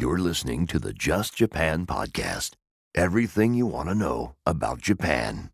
You're listening to the Just Japan podcast. Everything you want to know about Japan.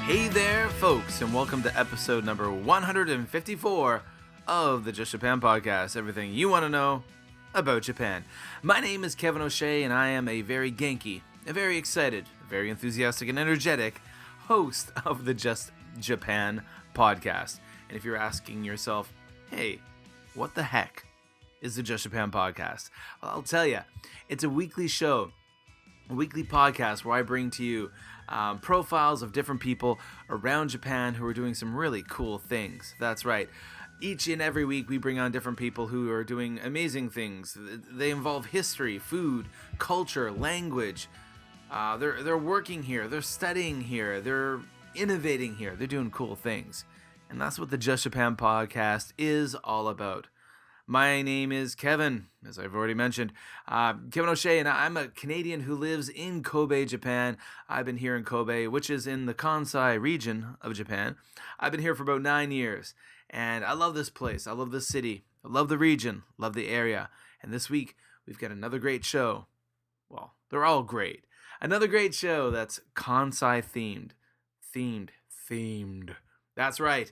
Hey there, folks, and welcome to episode number 154 of the Just Japan podcast. Everything you want to know about Japan. My name is Kevin O'Shea, and I am a very Genki, a very excited, very enthusiastic, and energetic host of the Just Japan podcast. And if you're asking yourself, hey, what the heck is the Just Japan podcast? Well, I'll tell you, it's a weekly show, a weekly podcast where I bring to you profiles of different people around Japan who are doing some really cool things. That's right. Each and every week we bring on different people who are doing amazing things. They involve history, food, culture, language. They're working here. They're studying here. They're innovating here. They're doing cool things. And that's what the Just Japan podcast is all about. My name is Kevin, as I've already mentioned. Kevin O'Shea, and I'm a Canadian who lives in Kobe, Japan. I've been here in Kobe, which is in the Kansai region of Japan. I've been here for about 9 years, and I love this place. I love this city. I love the region, love the area. And this week, we've got another great show. Well, they're all great. Another great show that's Kansai themed. That's right.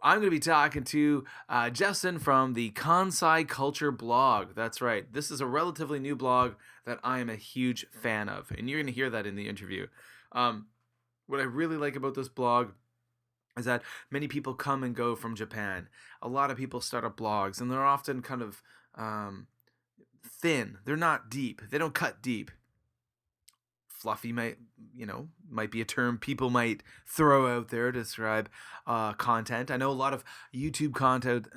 I'm going to be talking to Justin from the Kansai Culture Blog. That's right. This is a relatively new blog that I am a huge fan of, and you're going to hear that in the interview. What I really like about this blog is that many people come and go from Japan. A lot of people start up blogs, and they're often kind of thin. They're not deep. They don't cut deep. Fluffy might be a term people might throw out there to describe content. I know a lot of YouTube content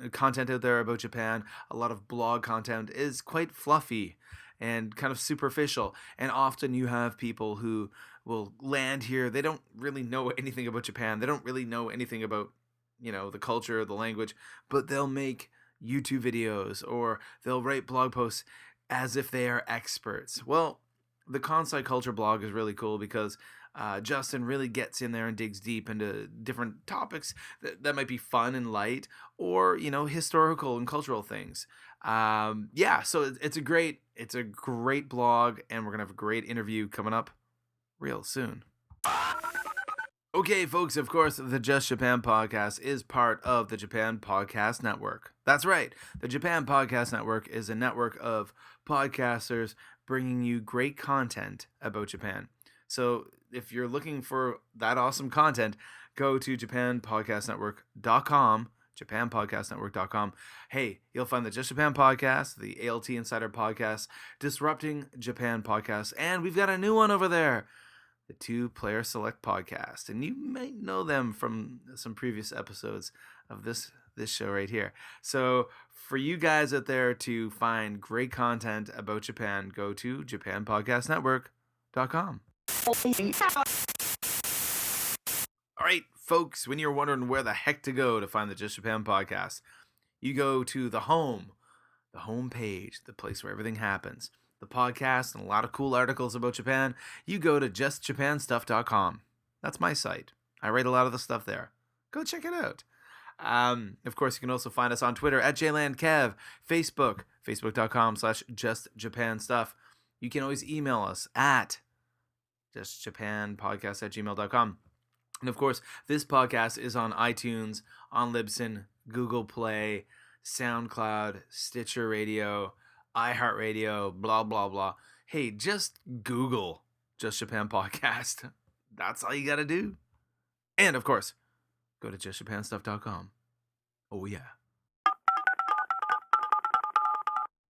out there about Japan. A lot of blog content is quite fluffy and kind of superficial. And often you have people who will land here. They don't really know anything about Japan. They don't really know anything about, the culture, the language, but they'll make YouTube videos or they'll write blog posts as if they are experts. Well, the Kansai Culture Blog is really cool because Justin really gets in there and digs deep into different topics that might be fun and light or, historical and cultural things. So it's a great blog, and we're going to have a great interview coming up real soon. Okay, folks, of course, the Just Japan podcast is part of the Japan Podcast Network. That's right. The Japan Podcast Network is a network of podcasters bringing you great content about Japan. So if you're looking for that awesome content, go to japanpodcastnetwork.com, japanpodcastnetwork.com. Hey, you'll find the Just Japan podcast, the ALT Insider podcast, Disrupting Japan podcast, and we've got a new one over there, the Two Player Select podcast. And you might know them from some previous episodes of this show right here. So for you guys out there to find great content about Japan, go to japanpodcastnetwork.com. All right, folks, when you're wondering where the heck to go to find the Just Japan podcast, you go to the home page, the place where everything happens, the podcast, and a lot of cool articles about Japan. You go to justjapanstuff.com. That's my site. I write a lot of the stuff there. Go check it out. Of course, you can also find us on Twitter at JLandKev, Facebook, facebook.com/JustJapanStuff. You can always email us at justjapanpodcast@gmail.com. And of course, this podcast is on iTunes, on Libsyn, Google Play, SoundCloud, Stitcher Radio, iHeartRadio, blah, blah, blah. Hey, just Google Just Japan Podcast. That's all you got to do. And of course, go to justjapanstuff.com. Oh, yeah.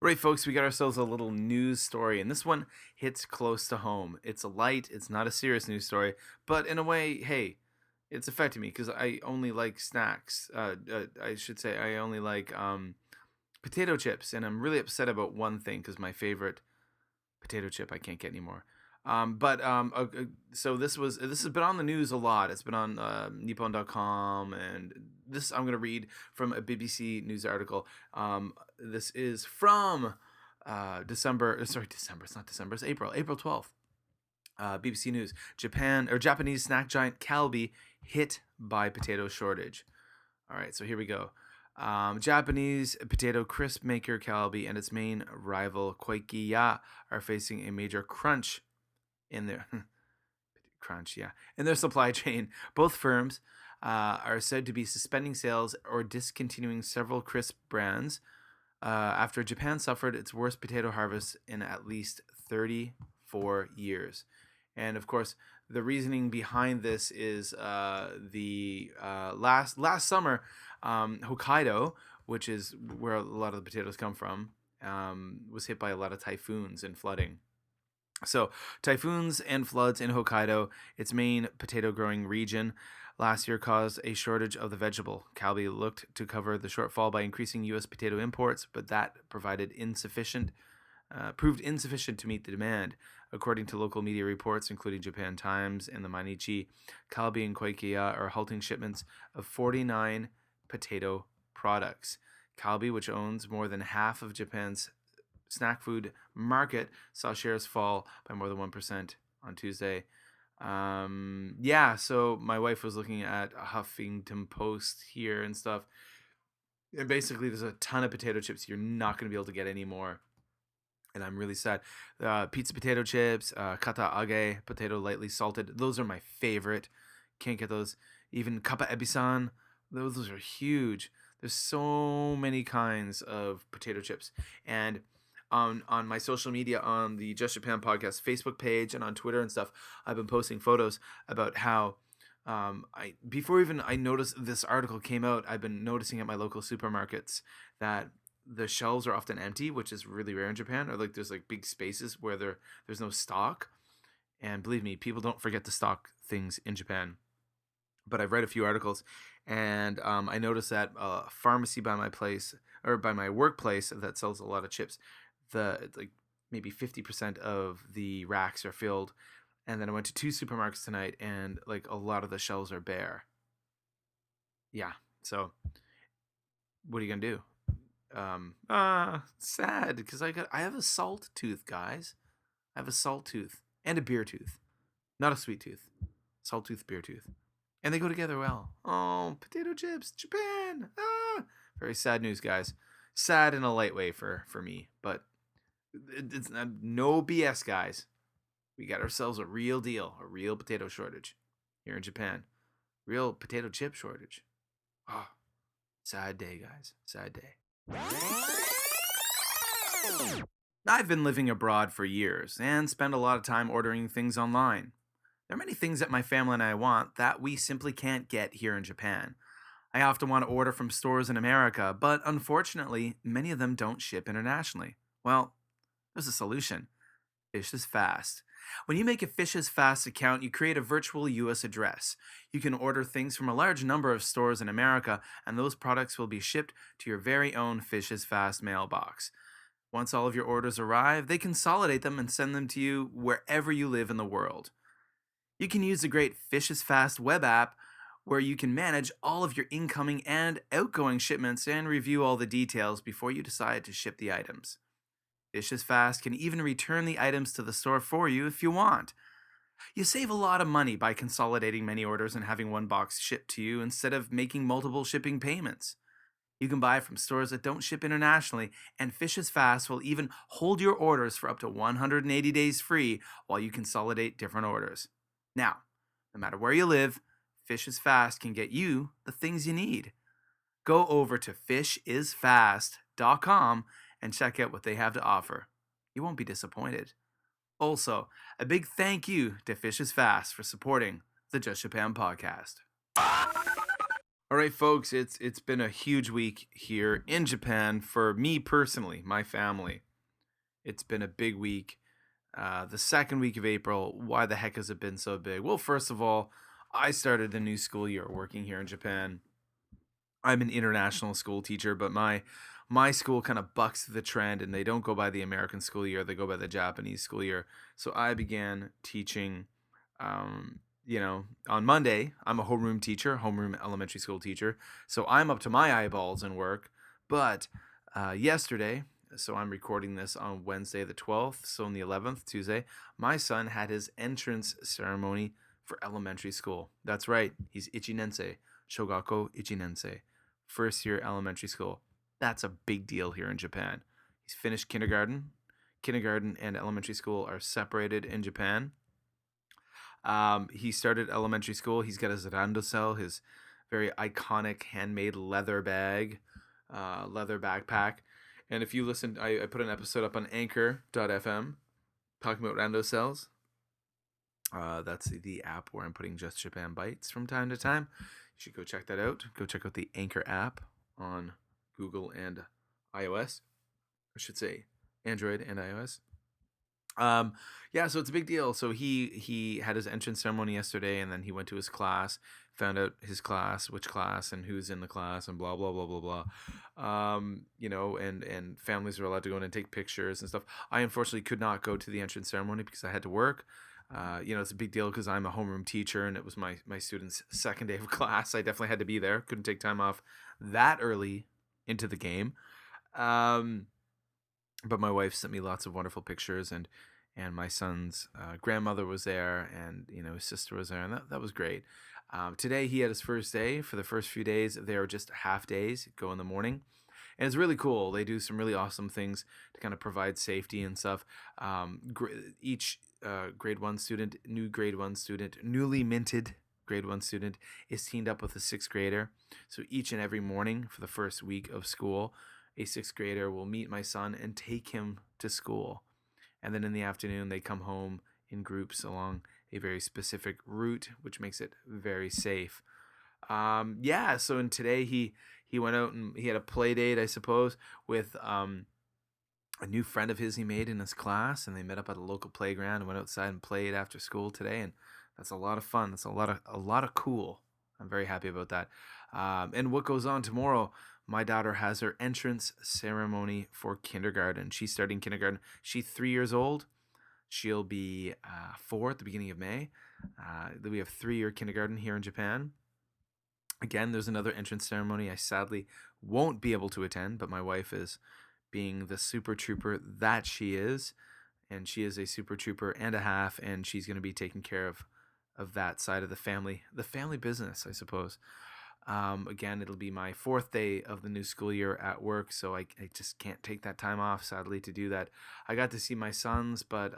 Right, folks, we got ourselves a little news story, and this one hits close to home. It's it's not a serious news story, but in a way, hey, it's affecting me because I only like snacks. I should say I only like potato chips, and I'm really upset about one thing because my favorite potato chip I can't get anymore. So this has been on the news a lot. It's been on Nippon.com, and this I'm gonna read from a BBC News article. This is from December. Sorry, December. It's not December. It's April. April 12th. BBC News: Japanese snack giant Calbee hit by potato shortage. All right, so here we go. Japanese potato crisp maker Calbee and its main rival Koikiya are facing a major crunch in their in their supply chain. Both firms are said to be suspending sales or discontinuing several crisp brands after Japan suffered its worst potato harvest in at least 34 years. And of course, the reasoning behind this is the last summer, Hokkaido, which is where a lot of the potatoes come from, was hit by a lot of typhoons and flooding. So, typhoons and floods in Hokkaido, its main potato growing region, last year caused a shortage of the vegetable. Calbee looked to cover the shortfall by increasing U.S. potato imports, but that proved insufficient to meet the demand. According to local media reports, including Japan Times and the Mainichi, Calbee and Koikiya are halting shipments of 49 potato products. Calbee, which owns more than half of Japan's snack food market, saw shares fall by more than 1% on Tuesday. So my wife was looking at a Huffington Post here and stuff. And basically, there's a ton of potato chips you're not going to be able to get anymore. And I'm really sad. Pizza potato chips, kata age, potato lightly salted. Those are my favorite. Can't get those. Even kappa ebisan. Those are huge. There's so many kinds of potato chips. And on my social media, on the Just Japan Podcast Facebook page and on Twitter and stuff, I've been posting photos about how before even I noticed this article came out, I've been noticing at my local supermarkets that the shelves are often empty, which is really rare in Japan, or like there's like big spaces where there's no stock. And believe me, people don't forget to stock things in Japan. But I've read a few articles, and I noticed that a pharmacy by my place, or by my workplace, that sells a lot of chips, like maybe 50% of the racks are filled. And then I went to 2 supermarkets tonight, and like a lot of the shelves are bare. Yeah, so what are you gonna do? Sad, because I have a salt tooth, guys. I have a salt tooth and a beer tooth, not a sweet tooth. Salt tooth, beer tooth, and they go together well. Oh, potato chips, Japan. Very sad news, guys. Sad in a light way for me, but it's no BS, guys. We got ourselves a real deal, a real potato shortage here in Japan. Real potato chip shortage. Oh, sad day, guys. Sad day. I've been living abroad for years and spend a lot of time ordering things online. There are many things that my family and I want that we simply can't get here in Japan. I often want to order from stores in America, but unfortunately, many of them don't ship internationally. Well, there's a solution. Fish is Fast. When you make a Fish is Fast account, you create a virtual US address. You can order things from a large number of stores in America, and those products will be shipped to your very own Fish is Fast mailbox. Once all of your orders arrive, they consolidate them and send them to you wherever you live in the world. You can use the great Fish is Fast web app, where you can manage all of your incoming and outgoing shipments and review all the details before you decide to ship the items. Fish is Fast can even return the items to the store for you if you want. You save a lot of money by consolidating many orders and having one box shipped to you instead of making multiple shipping payments. You can buy from stores that don't ship internationally, and Fish is Fast will even hold your orders for up to 180 days free while you consolidate different orders. Now, no matter where you live, Fish is Fast can get you the things you need. Go over to fishisfast.com and check out what they have to offer. You won't be disappointed. Also, a big thank you to Fish is Fast for supporting the Just Japan podcast. All right, folks, it's been a huge week here in Japan for me personally, my family. It's been a big week. The second week of April, why the heck has it been so big? Well, first of all, I started the new school year working here in Japan. I'm an international school teacher, but my my school kind of bucks the trend, and they don't go by the American school year, they go by the Japanese school year. So I began teaching, on Monday. I'm a homeroom elementary school teacher, so I'm up to my eyeballs in work. But yesterday, so I'm recording this on Wednesday the 12th, so on the 11th, Tuesday, my son had his entrance ceremony for elementary school. That's right, he's Ichinensei, Shogako Ichinensei, first year elementary school. That's a big deal here in Japan. He's finished kindergarten. Kindergarten and elementary school are separated in Japan. He started elementary school. He's got his randosel, his very iconic handmade leather bag, leather backpack. And if you listen, I put an episode up on anchor.fm talking about randosels. That's the app where I'm putting Just Japan Bites from time to time. You should go check that out. Go check out the Anchor app on Google and iOS. I should say Android and iOS. So it's a big deal. So he had his entrance ceremony yesterday, and then he went to his class, found out his class, which class, and who's in the class, and blah blah blah blah blah. And families are allowed to go in and take pictures and stuff. I unfortunately could not go to the entrance ceremony because I had to work. It's a big deal because I'm a homeroom teacher, and it was my students' second day of class. I definitely had to be there. Couldn't take time off that early into the game. But my wife sent me lots of wonderful pictures, and my son's grandmother was there, and his sister was there, and that was great. Today he had his first day. For the first few days, they are just half days. Go in the morning, and it's really cool. They do some really awesome things to kind of provide safety and stuff. Each grade 1 student, newly minted grade 1 student is teamed up with a 6th grader. So each and every morning for the first week of school, a 6th grader will meet my son and take him to school. And then in the afternoon, they come home in groups along a very specific route, which makes it very safe. So today he went out and he had a play date, I suppose, with a new friend of his he made in his class, and they met up at a local playground and went outside and played after school today, and that's a lot of fun. That's a lot of cool. I'm very happy about that. And what goes on tomorrow? My daughter has her entrance ceremony for kindergarten. She's starting kindergarten. She's 3 years old. She'll be 4 at the beginning of May. We have 3-year kindergarten here in Japan. Again, there's another entrance ceremony I sadly won't be able to attend, but my wife is, being the super trooper that she is, and she is a super trooper and a half, and she's going to be taking care of that side of the family business, I suppose. Again, it'll be my 4th day of the new school year at work, so I just can't take that time off, sadly, to do that. I got to see my sons, but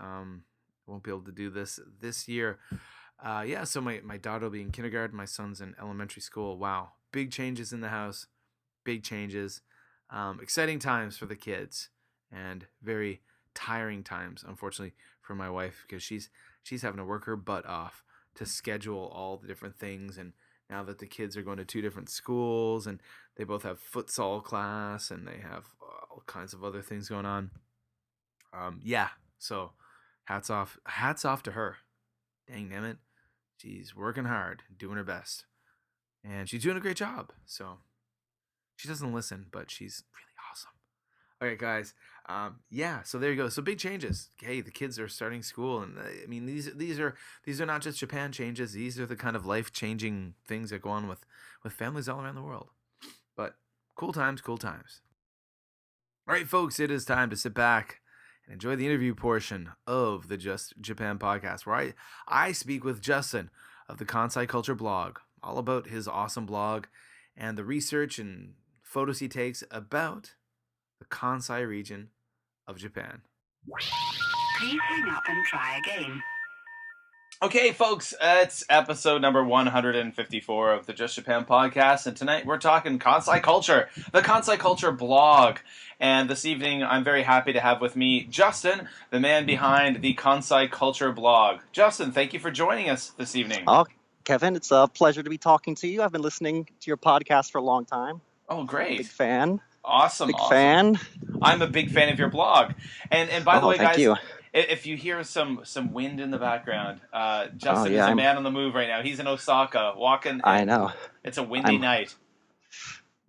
won't be able to do this year. So my daughter will be in kindergarten, my son's in elementary school. Wow, big changes in the house, big changes. Exciting times for the kids, and very tiring times, unfortunately, for my wife, because she's having to work her butt off to schedule all the different things. And now that the kids are going to 2 different schools, and they both have futsal class, and they have all kinds of other things going on. So hats off to her. Dang damn it, she's working hard, doing her best, and she's doing a great job. So she doesn't listen, but she's really awesome. All right, guys. So there you go. So big changes. Hey, the kids are starting school, and I mean these are not just Japan changes. These are the kind of life-changing things that go on with families all around the world. But cool times. All right, folks, it is time to sit back and enjoy the interview portion of the Just Japan podcast, where I speak with Justin of the Kansai Culture Blog, all about his awesome blog and the research and photos he takes about the Kansai region of Japan. Please hang up and try again. Okay, folks, it's episode number 154 of the Just Japan podcast, and tonight we're talking Kansai culture, the Kansai Culture Blog. And this evening, I'm very happy to have with me Justin, the man behind the Kansai Culture Blog. Justin, thank you for joining us this evening. Oh, Kevin, it's a pleasure to be talking to you. I've been listening to your podcast for a long time. Oh, great. Big fan. Awesome. Fan. I'm a big fan of your blog. And by the way, guys, you. If you hear some wind in the background, Justin is a man on the move right now. He's in Osaka walking. I know. It's a windy night.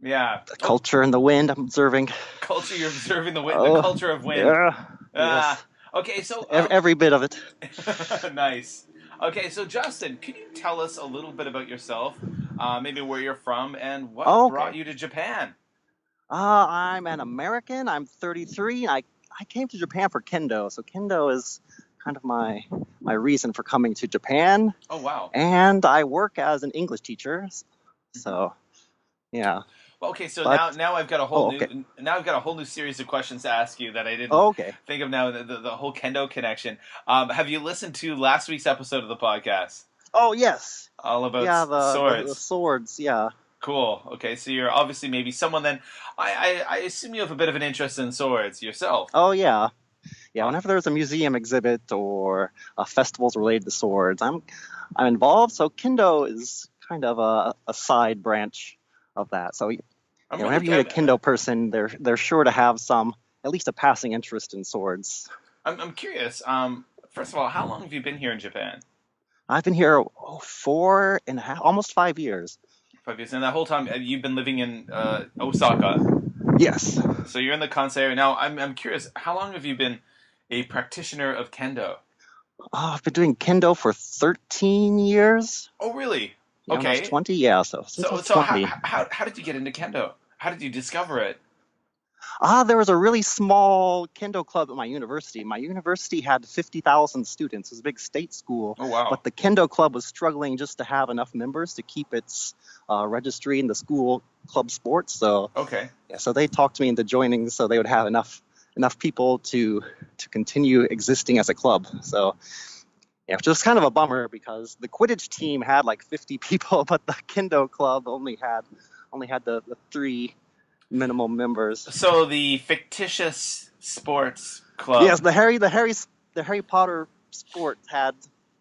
Yeah. The Oh, culture and the wind I'm observing. culture. You're observing the Oh, culture of wind. yeah, Ah. yes, Okay. So every bit of it. nice. Okay. So Justin, could you tell us a little bit about yourself? Maybe where you're from and what Oh, brought okay. you to Japan? I'm an American. I'm 33. I came to Japan for kendo. So kendo is kind of my reason for coming to Japan. Oh wow. And I work as an English teacher. Mhm. So yeah. Well, okay, so But now I've got a whole oh, new okay. now I've got a whole new series of questions to ask you that I didn't Oh, okay. think of now. The whole kendo connection. Have you listened to last week's episode of the podcast? Oh, yes. All about Yeah, the swords. swords. Yeah. Cool. Okay, so you're obviously maybe someone then. I assume you have a bit of an interest in swords yourself. Oh, yeah. Yeah. Uh, Whenever there's a museum exhibit or festivals related to swords, I'm involved. So kendo is kind of a side branch of that. So I'm yeah, really whenever you meet a kendo person, they're sure to have some at least a passing interest in swords. I'm curious. First of all, how long have you been here in Japan? I've been here 4.5, almost 5 years. 5 years, and that whole time you've been living in Osaka. Yes. So you're in the Kansai area now. I'm curious. How long have you been a practitioner of kendo? I've been doing kendo for 13 years. Oh, really? Yeah, when I was Okay. 20. Yeah, so since I So was so how 20. how did you get into kendo? How did you discover it? There was a really small kendo club at my university. My university had 50,000 students. It was a big state school, Oh, wow. but the kendo club was struggling just to have enough members to keep its registry in the school club sports. So Okay. yeah, so they talked me into joining, so they would have enough people to continue existing as a club. So yeah, which was kind of a bummer because the Quidditch team had like 50 people, but the kendo club only had the three minimum members. So the fictitious sports Yes, club, the Harry Potter sport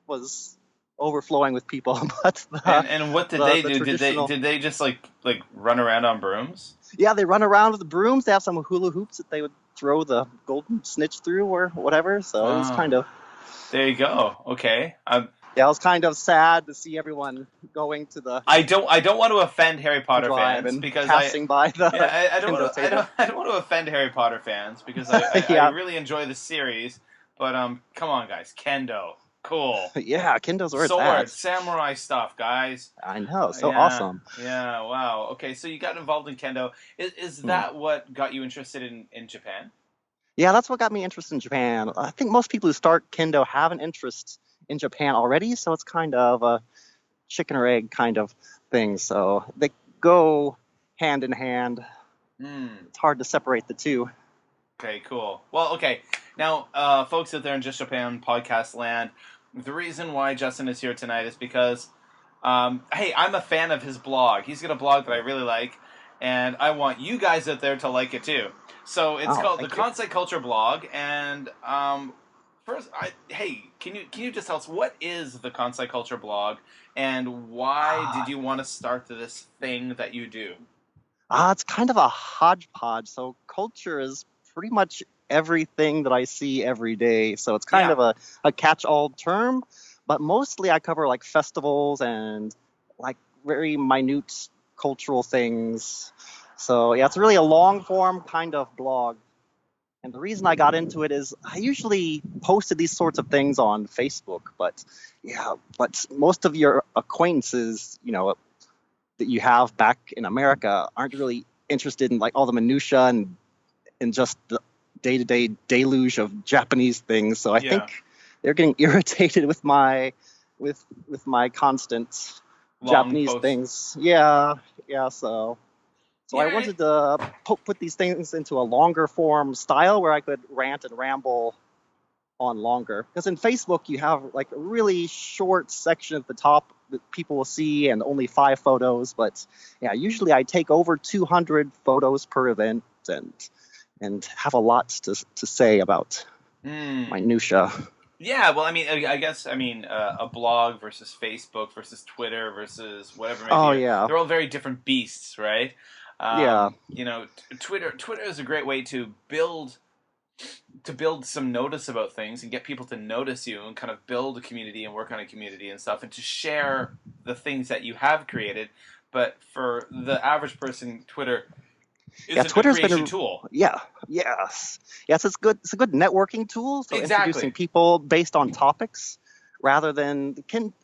was overflowing with people, but and what did they the do? traditional. Did they just like run around on brooms? Yeah, they run around with the brooms. They have some hula hoops that they would throw the golden snitch through or whatever. So it was Oh, kind of there you go. Okay. yeah, it was kind of sad to see everyone going to the I don't want to offend Harry Potter drive fans and because passing by yeah, the I don't kendo want to table. I don't want to offend Harry Potter fans because I Yeah, really enjoy the series, but come on guys, kendo, cool, yeah, kendo's where it's sword, at. samurai stuff, guys. I know, so Yeah, awesome. yeah, wow. Okay, so you got involved in kendo. Is Hmm. that what got you interested in Japan? Yeah, that's what got me interested in Japan. I think most people who start kendo have an interest in Japan already, so it's kind of a chicken or egg kind of thing. So they go hand in hand. Hmm. It's hard to separate the two. Okay, cool. Well, okay. Now, folks out there in Just Japan podcast land, the reason why Justin is here tonight is because, hey, I'm a fan of his blog. He's got a blog that I really like, and I want you guys out there to like it too. So it's Oh, called the thank you. Kansai Culture Blog, and first, hey, can you just tell us what is the Kansai Culture Blog, and why did you want to start this thing that you do? It's kind of a hodgepodge. So culture is pretty much everything that I see every day. So it's kind Yeah. of a catch-all term, but mostly I cover like festivals and like very minute cultural things. So yeah, it's really a long form kind of blog. And the reason I got into it is I usually posted these sorts of things on Facebook, but yeah, but most of your acquaintances, that you have back in America aren't really interested in like all the minutia and just the day-to-day deluge of Japanese things. So I Yeah. think they're getting irritated with my constant Long Japanese posts. things. Yeah, yeah. So I Yeah. wanted to put these things into a longer form style where I could rant and ramble on longer. Because in Facebook, you have like a really short section at the top that people will see and only 5 photos. But yeah, usually I take over 200 photos per event and have a lot to say about Hmm. minutia. Yeah, well, I mean, I guess, I mean, a blog versus Facebook versus Twitter versus whatever it may Oh be, yeah, they're all very different beasts, right? yeah. Twitter is a great way to build some notice about things and get people to notice you and kind of build a community and work on a community and stuff and to share the things that you have created. but for the average person, Twitter Yeah, isn't a Twitter's creation been tool. yes, it's good. It's a good networking tool. So introducing Exactly. people based on topics rather than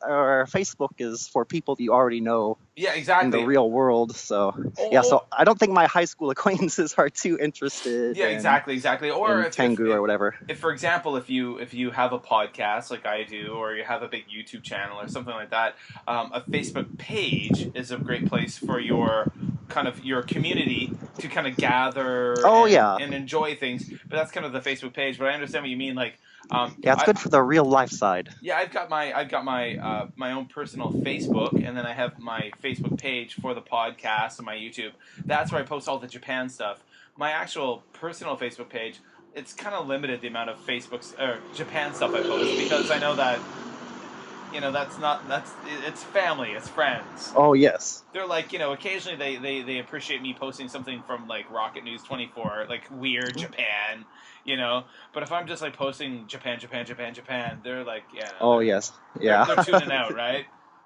or Facebook is for people that you already know Yeah, in the exactly. real world. So yeah, Oh, so I don't think my high school acquaintances are too interested yeah, exactly. Or in Tengu or whatever. if for example, if you have a podcast like I do, or you have a big YouTube channel or something like that, a Facebook page is a great place for your kind of your community to kind of gather Oh yeah, and enjoy things. But that's kind of the Facebook page. But I understand what you mean. Like, yeah, it's I good for the real life side. yeah, I've got my my own personal Facebook, and then I have my Facebook page for the podcast and my YouTube. That's where I post all the Japan stuff. My actual personal Facebook page, it's kind of limited the amount of Facebook or Japan stuff I post because I know that that's not that's it's family, it's friends. Oh yes. They're like, occasionally they appreciate me posting something from like Rocket News 24, like weird Japan, But if I'm just like posting Japan, they're like, yeah, no, Oh yes. Yeah. they're tuning out, right?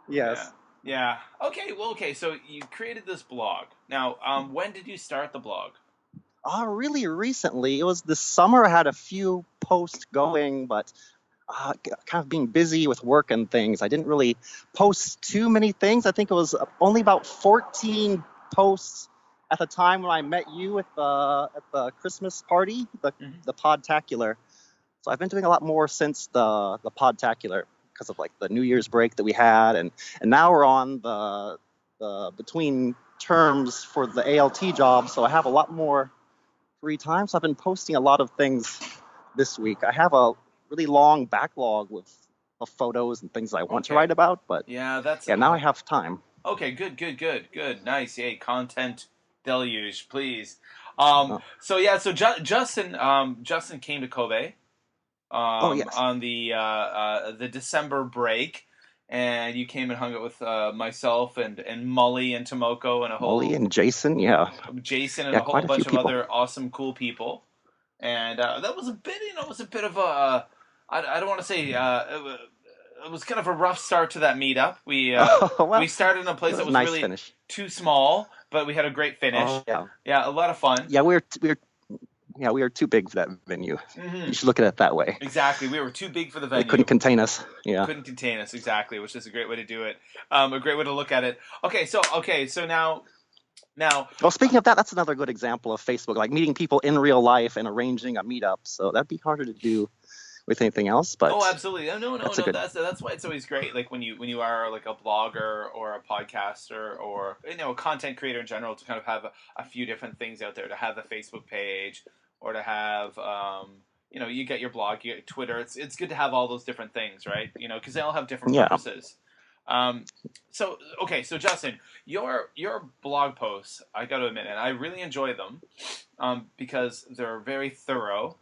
Yeah, Yes. yeah. Okay. So you created this blog. Now, when did you start the blog? Really recently, it was this summer. I had a few posts going, but kind of being busy with work and things, I didn't really post too many things. I think it was only about 14 posts at the time when I met you at the Christmas party, Mm-hmm. the Podtacular. So I've been doing a lot more since the Podtacular because of like the New Year's break that we had, and now we're on the between terms for the ALT job, so I have a lot more free time. So I've been posting a lot of things this week. I have a really long backlog of photos and things I want to Okay. write about, but Yeah, that's yeah, now I have time. okay. Good. Nice. Yay, content deluge, please. Oh, So yeah, so Justin came to Kobe oh yes, on the December break, and you came and hung out with myself and Molly and Tomoko and a Molly whole and Jason, yeah, Jason and yeah, a whole quite a few bunch of people. other awesome, cool people. And that was a bit, it was a bit of a, I don't want to say, it was kind of a rough start to that meetup. Oh We well, started in a it place was that a was nice really finish. too small, but we had a great finish. Oh yeah, Yeah, a lot of fun. yeah, we were too big for that venue. You Hmm. should look at it that way. Exactly. We were too big for the They couldn't venue. contain us. Yeah. Couldn't contain us, exactly, which is a great way to do it. A great way to look at it. So now, Well, speaking of that, that's another good example of Facebook, like meeting people in real life and arranging a meetup. So that'd be harder to do with anything else, oh, but absolutely. that's a No. good. That's why it's always great. Like when you are like a blogger or a podcaster or a content creator in general, to kind of have a few different things out there. To have a Facebook page or to have you get your blog, you get Twitter. It's good to have all those different things, right? Because they all have different Yeah. purposes. So okay, so Justin, your blog posts, I got to admit, and I really enjoy them, because they're very thorough.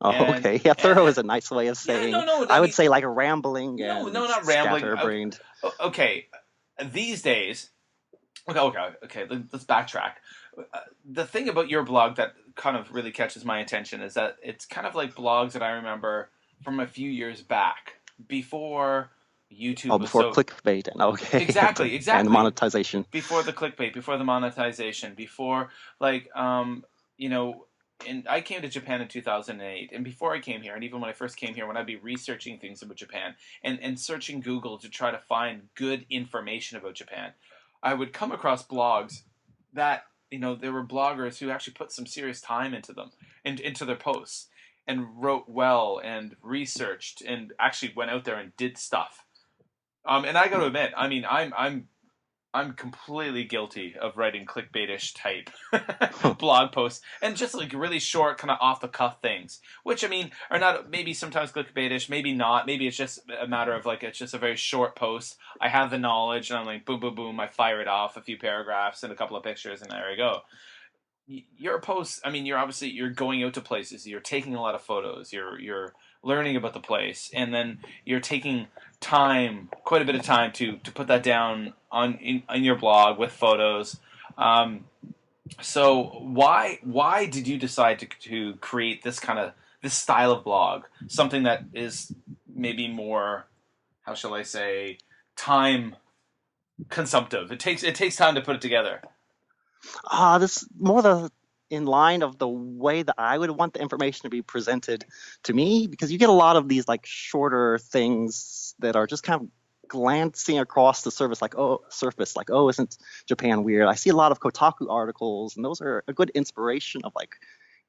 Oh, And, okay. Yeah, thorough and is a nice way of yeah, saying. no. I I would mean, say like rambling no, and not rambling. scatterbrained. Okay, these days, okay. Let's backtrack. The thing about your blog that kind of really catches my attention is that it's kind of like blogs that I remember from a few years back, before YouTube Oh, was before so clickbait and okay, exactly, and monetization. before the clickbait, before the monetization, before like you know. And I came to Japan in 2008, and before I came here, and even when I first came here, when I'd be researching things about Japan and searching Google to try to find good information about Japan, I would come across blogs that there were bloggers who actually put some serious time into them and into their posts and wrote well and researched and actually went out there and did stuff. And I got to admit, I mean, I'm completely guilty of writing clickbaitish type blog posts and just like really short, kind of off the cuff things, which I mean are not maybe sometimes clickbaitish, maybe not. Maybe it's just a matter of like it's just a very short post. I have the knowledge and I'm like boom, boom, boom. I fire it off, a few paragraphs and a couple of pictures, and there we go. Your posts, I mean, you're going out to places, you're taking a lot of photos, you're learning about the place, and then you're taking time, quite a bit of time to put that down in your blog with photos. So why did you decide to create this style of blog, something that is maybe more, how shall I say, time consumptive. It takes time to put it together. This more the in line of the way that I would want the information to be presented to me, because you get a lot of these like shorter things that are just kind of glancing across the surface, like, oh, isn't Japan weird? I see a lot of Kotaku articles, and those are a good inspiration of like,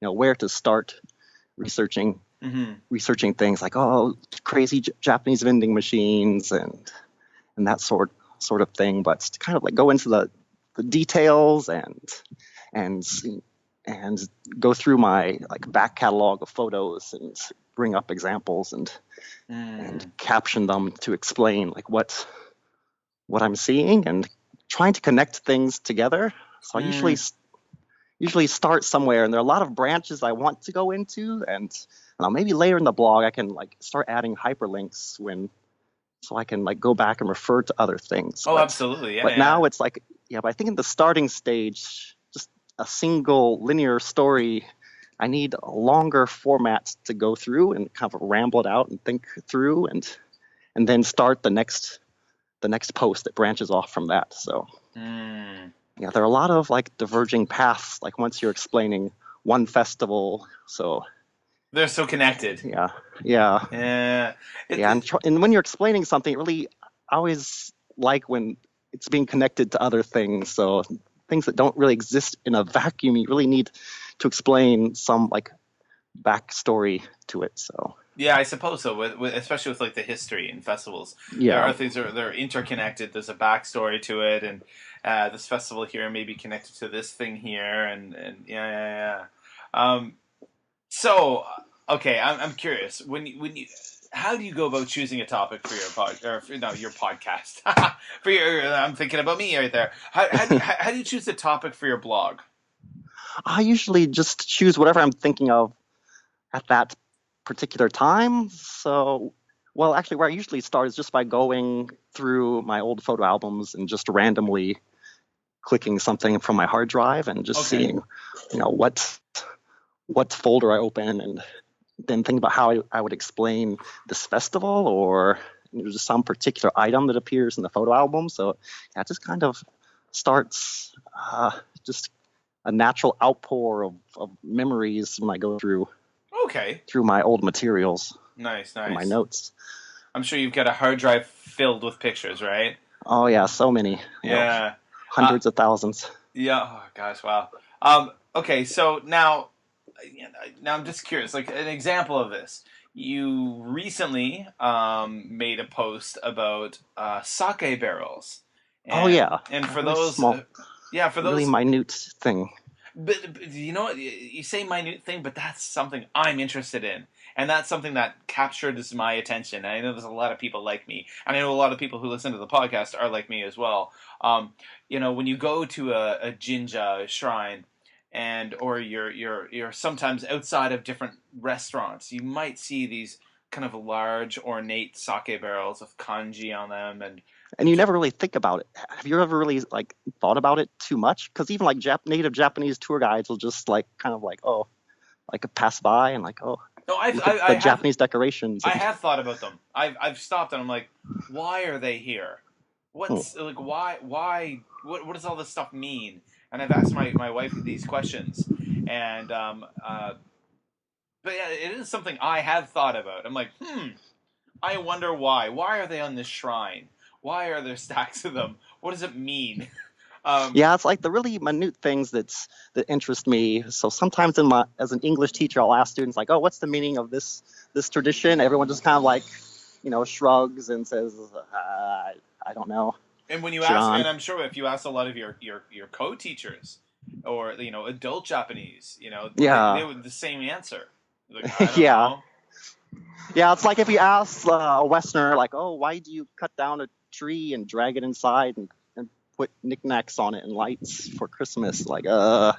where to start researching Hmm. researching things like, oh, crazy Japanese vending machines and that sort of thing, but to kind of like go into the details and and go through my like back catalog of photos and bring up examples and Mm. caption them to explain like what I'm seeing and trying to connect things together. So I Mm. usually start somewhere, and there are a lot of branches I want to go into, and maybe later in the blog I can like start adding hyperlinks so I can like go back and refer to other things. Oh, But absolutely. Yeah, but yeah. now it's like, yeah, but I think in the starting stage, just a single linear story, I need a longer format to go through and kind of ramble it out and think through and then start the next post that branches off from that. So Mm. yeah, there are a lot of like diverging paths, like once you're explaining one festival. So They're so connected. yeah, yeah, Yeah. yeah. And when you're explaining something, really, I always like when it's being connected to other things. So things that don't really exist in a vacuum, you really need to explain some like backstory to it. So Yeah, I suppose so. With especially with like the history and festivals, there yeah, are things that they're interconnected. There's a backstory to it, and this festival here may be connected to this thing here, and yeah, yeah, yeah. So okay, I'm curious. When you how do you go about choosing a topic for your no, your podcast for your? I'm thinking about me right there. How do you choose a topic for your blog? I usually just choose whatever I'm thinking of at that particular time. So, well, actually, where I usually start is just by going through my old photo albums and just randomly clicking something from my hard drive and just Okay. seeing, what folder I open, and then think about how I would explain this festival or just some particular item that appears in the photo album. So, yeah, it just kind of starts just a natural outpour of memories when I go Okay. through my old materials Nice, and my nice. notes. I'm sure you've got a hard drive filled with pictures, right? Oh yeah, so many, Yeah. Uh, hundreds of thousands. yeah. Oh gosh. Wow. Okay. So now I'm just curious. Like an example of this, you recently made a post about sake barrels, Oh and yeah, and a for really those, small, yeah, for really those. minute thing. But you know what? You say minute thing, but that's something I'm interested in, and that's something that captured my attention. And I know there's a lot of people like me, and I know a lot of people who listen to the podcast are like me as well. Um, when you go to a jinja shrine, and or you're sometimes outside of different restaurants, you might see these kind of large ornate sake barrels with kanji on them, and And you never really think about it. Have you ever really like thought about it too much? Because even like native Japanese tour guides will just like kind of like, oh, like pass by and like, oh, no, I've look at I the have Japanese decorations I and have thought about them. I've stopped and I'm like, why are they here? hmm. What's like why what does all this stuff mean? And I've asked my wife these questions, and but yeah, it is something I have thought about. I'm like, I wonder why. Why are they on this shrine? Why are there stacks of them? What does it mean? Um, Yeah, it's like the really minute things that interest me. So sometimes as an English teacher, I'll ask students like, "Oh, what's the meaning of this tradition?" Everyone just kind of like, shrugs and says, "I don't know." and when you ask, John. and I'm sure if you ask a lot of your co-teachers or adult Japanese, they Yeah, would the same answer. Like I don't yeah, know. yeah. It's like if you ask a Westerner, like, "Oh, why do you cut down a tree and drag it inside and put knickknacks on it and lights for Christmas?" Like, I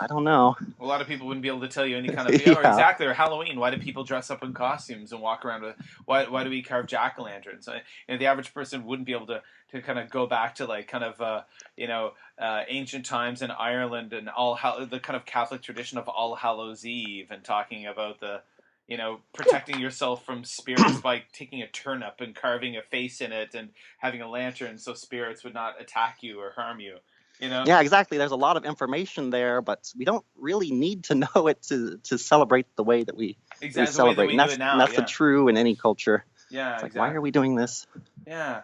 don't know. A lot of people wouldn't be able to tell you any kind of or Yeah, exactly or Halloween. Why do people dress up in costumes and walk around with why do we carve jack o' lanterns? The average person wouldn't be able to kind of go back to like kind of ancient times in Ireland and the kind of Catholic tradition of All Hallows Eve and talking about protecting yourself from spirits by taking a turnip and carving a face in it and having a lantern so spirits would not attack you or harm you. Yeah, exactly. There's a lot of information there, but we don't really need to know it to celebrate the way that we Exactly the way that celebrate. we And do it now. that's the Yeah. true in any culture. Yeah. It's like, why are we doing this? Yeah.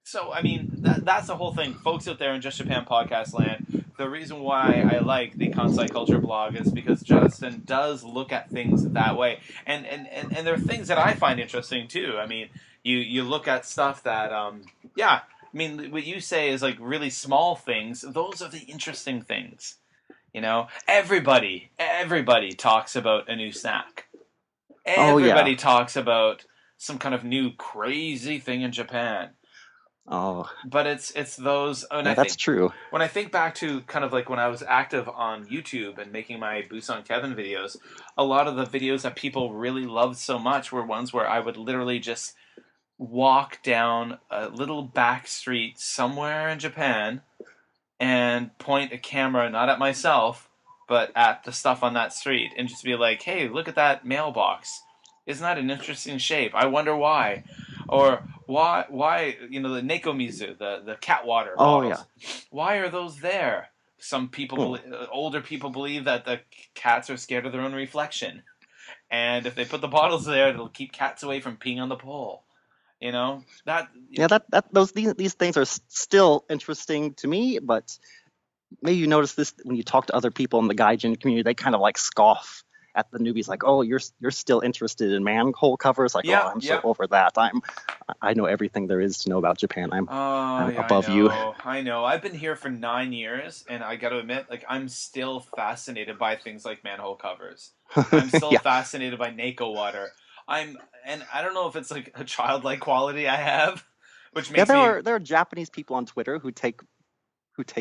So, I mean, that's the whole thing. Folks out there in Just Japan podcast land, the reason why I like the Kansai Culture Blog is because Justin does look at things that way. And there are things that I find interesting, too. I mean, you look at stuff that, I mean, what you say is like really small things. Those are the interesting things. Everybody talks about a new snack. Oh, yeah. Everybody talks about some kind of new crazy thing in Japan. Oh, But it's those. And yeah, that's true. When I think back to kind of like when I was active on YouTube and making my Busan Kevin videos, a lot of the videos that people really loved so much were ones where I would literally just walk down a little back street somewhere in Japan and point a camera not at myself but at the stuff on that street and just be like, hey, look at that mailbox. Isn't that an interesting shape? I wonder why. Or why the Nekomizu, the cat water bottles. Yeah. Why are those there? Some people, older people believe that the cats are scared of their own reflection. And if they put the bottles there, it'll keep cats away from peeing on the pole. These things are still interesting to me, but maybe you notice this when you talk to other people in the gaijin community, they kind of like scoff at the newbies, like, oh, you're still interested in manhole covers, like, I'm so over that. I know everything there is to know about Japan. I'm above you. I know. I've been here for 9 years, and I got to admit, like, I'm still fascinated by things like manhole covers. I'm still fascinated by Neko water. And I don't know if it's like a childlike quality I have, which makes there are Japanese people on Twitter who take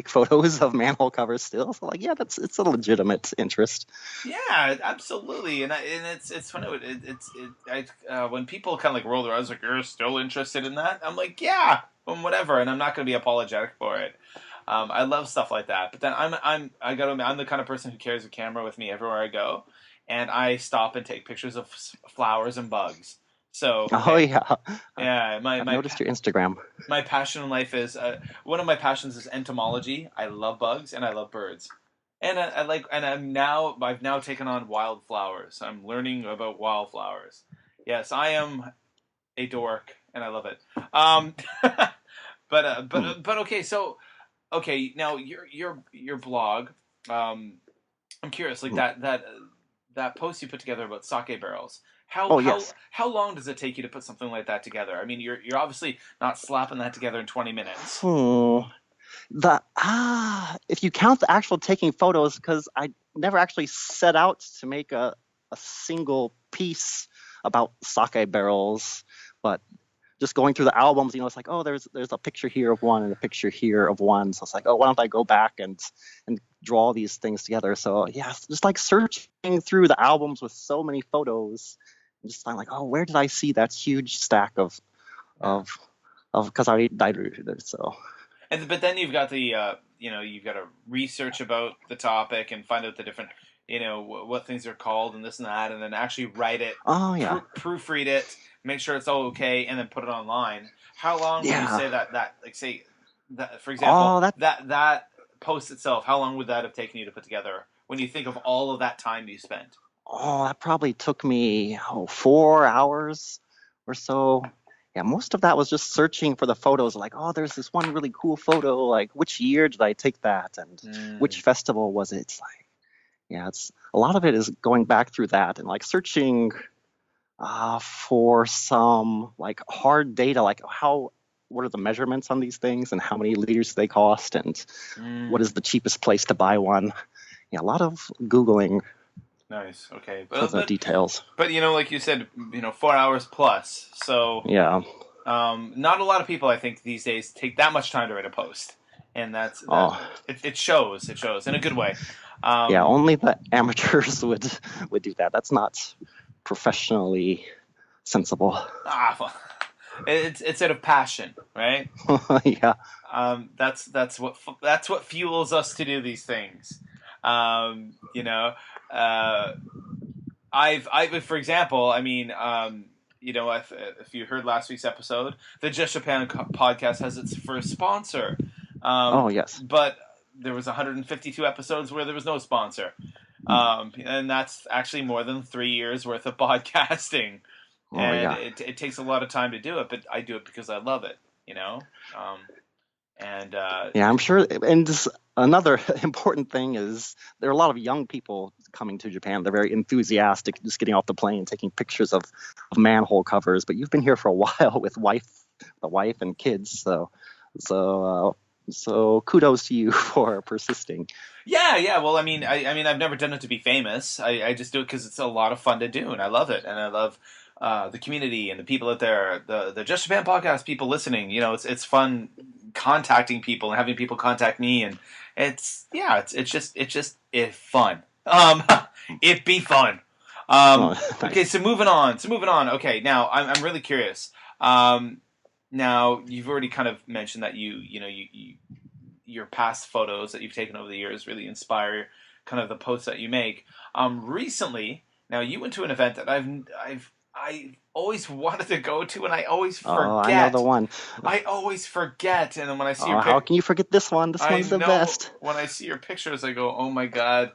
photos of manhole covers still. So like, it's a legitimate interest. Yeah, absolutely. And it's funny. When people kind of like roll their eyes like, you're still interested in that? I'm like, yeah, whatever. And I'm not going to be apologetic for it. I love stuff like that. But then I'm the kind of person who carries a camera with me everywhere I go, and I stop and take pictures of flowers and bugs. So yeah. I noticed your Instagram. My passion in life is one of my passions is entomology. I love bugs and I love birds, and I've now taken on wildflowers. I'm learning about wildflowers. Yes, I am a dork and I love it. But okay. So now your blog. I'm curious, like that post you put together about sake barrels. How long does it take you to put something like that together? I mean, you're obviously not slapping that together in 20 minutes. If you count the actual taking photos, because I never actually set out to make a single piece about sake barrels, but just going through the albums, it's like, oh, there's a picture here of one and a picture here of one. So it's like, oh, why don't I go back and draw these things together? So yeah, just like searching through the albums with so many photos. Just I'm like, oh, where did I see that huge stack of because I diluted it. So, but then you've got the you've got to research about the topic and find out the different what things are called and this and that, and then actually write it. Oh yeah, proofread it, make sure it's all okay, and then put it online. How long would you say that like say that for example that post itself? How long would that have taken you to put together when you think of all of that time you spent? Oh, that probably took me 4 hours or so. Yeah, most of that was just searching for the photos. Like, oh, there's this one really cool photo. Like, which year did I take that, and which festival was it? Like, yeah, it's a lot of it is going back through that and like searching for some like hard data, like what are the measurements on these things and how many liters they cost and what is the cheapest place to buy one. Yeah, a lot of Googling. Nice. Okay. But details. But like you said, 4 hours plus. So yeah. Not a lot of people, I think, these days take that much time to write a post, and it shows. It shows in a good way. Yeah, only the amateurs would do that. That's not professionally sensible. It's out of passion, right? Yeah. That's what fuels us to do these things. for example, I mean, if you heard last week's episode, the Just Japan podcast has its first sponsor. Oh, yes. But there was 152 episodes where there was no sponsor. And that's actually more than 3 years worth of podcasting. Oh, And yeah. it takes a lot of time to do it, but I do it because I love it, Yeah, I'm sure. And just another important thing is there are a lot of young people coming to Japan. They're very enthusiastic, just getting off the plane, taking pictures of manhole covers. But you've been here for a while with the wife and kids. So kudos to you for persisting. Yeah. Well, I mean, I've never done it to be famous. I just do it because it's a lot of fun to do, and I love it, and I love the community and the people out there, the Just Japan podcast people listening. It's fun contacting people and having people contact me, and it's just fun. It be fun. Nice. Okay, so moving on. Okay, now I'm really curious. Now you've already kind of mentioned that you your past photos that you've taken over the years really inspire kind of the posts that you make. Recently, now you went to an event that I always wanted to go to, and I always forget. Oh, I know the one. I always forget, and then when I see Oh, your how can you forget this one? This one's the best. when I see your pictures, I go, "Oh my god!"